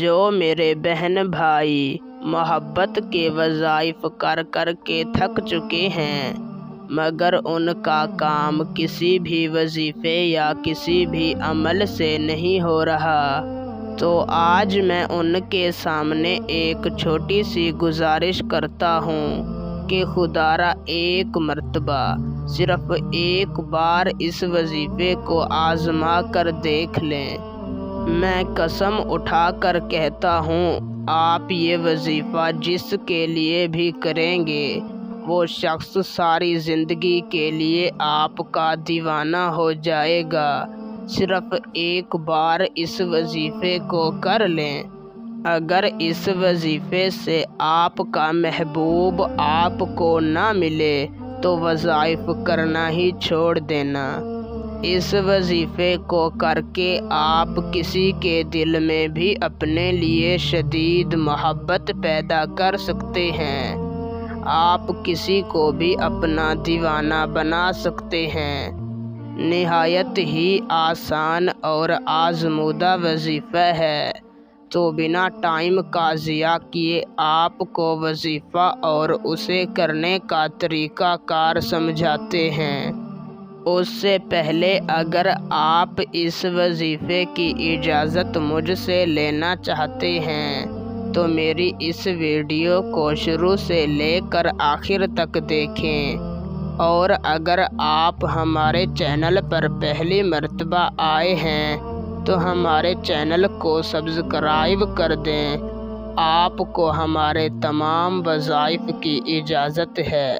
جو میرے بہن بھائی محبت کے وظائف کر کر کے تھک چکے ہیں مگر ان کا کام کسی بھی وظیفے یا کسی بھی عمل سے نہیں ہو رہا، تو آج میں ان کے سامنے ایک چھوٹی سی گزارش کرتا ہوں کہ خدارا ایک مرتبہ صرف ایک بار اس وظیفے کو آزما کر دیکھ لیں۔ میں قسم اٹھا کر کہتا ہوں آپ یہ وظیفہ جس کے لیے بھی کریں گے وہ شخص ساری زندگی کے لیے آپ کا دیوانہ ہو جائے گا۔ صرف ایک بار اس وظیفے کو کر لیں، اگر اس وظیفے سے آپ کا محبوب آپ کو نہ ملے تو وظائف کرنا ہی چھوڑ دینا۔ اس وظیفے کو کر کے آپ کسی کے دل میں بھی اپنے لیے شدید محبت پیدا کر سکتے ہیں، آپ کسی کو بھی اپنا دیوانہ بنا سکتے ہیں۔ نہایت ہی آسان اور آزمودہ وظیفہ ہے، تو بنا ٹائم کا ضیاع کیے آپ کو وظیفہ اور اسے کرنے کا طریقہ کار سمجھاتے ہیں۔ اس سے پہلے اگر آپ اس وظیفے کی اجازت مجھ سے لینا چاہتے ہیں تو میری اس ویڈیو کو شروع سے لے کر آخر تک دیکھیں، اور اگر آپ ہمارے چینل پر پہلی مرتبہ آئے ہیں تو ہمارے چینل کو سبسکرائب کر دیں۔ آپ کو ہمارے تمام وظائف کی اجازت ہے۔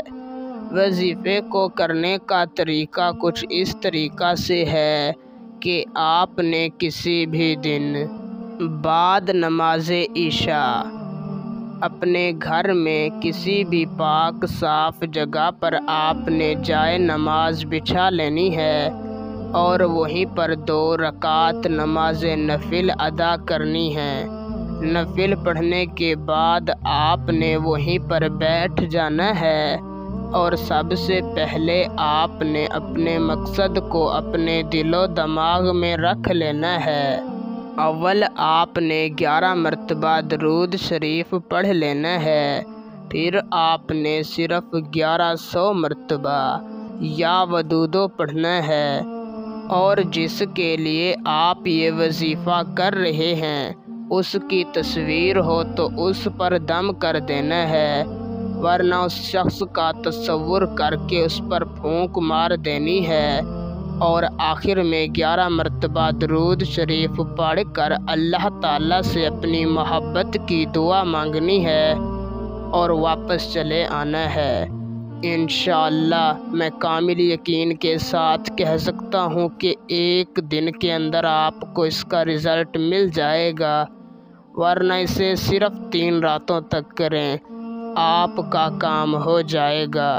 وظیفے کو کرنے کا طریقہ کچھ اس طریقہ سے ہے کہ آپ نے کسی بھی دن بعد نماز عشاء اپنے گھر میں کسی بھی پاک صاف جگہ پر آپ نے جائے نماز بچھا لینی ہے اور وہیں پر 2 رکعت نماز نفل ادا کرنی ہے۔ نفل پڑھنے کے بعد آپ نے وہیں پر بیٹھ جانا ہے اور سب سے پہلے آپ نے اپنے مقصد کو اپنے دل و دماغ میں رکھ لینا ہے۔ اول آپ نے 11 مرتبہ درود شریف پڑھ لینا ہے، پھر آپ نے صرف 1100 مرتبہ یا ودودو پڑھنا ہے، اور جس کے لیے آپ یہ وظیفہ کر رہے ہیں اس کی تصویر ہو تو اس پر دم کر دینا ہے، ورنہ اس شخص کا تصور کر کے اس پر پھونک مار دینی ہے، اور آخر میں 11 مرتبہ درود شریف پڑھ کر اللہ تعالیٰ سے اپنی محبت کی دعا مانگنی ہے اور واپس چلے آنا ہے۔ انشاءاللہ میں کامل یقین کے ساتھ کہہ سکتا ہوں کہ ایک دن کے اندر آپ کو اس کا رزلٹ مل جائے گا، ورنہ اسے صرف 3 راتوں تک کریں، آپ کا کام ہو جائے گا۔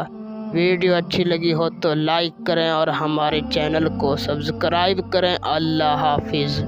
ویڈیو اچھی لگی ہو تو لائک کریں اور ہمارے چینل کو سبسکرائب کریں۔ اللہ حافظ۔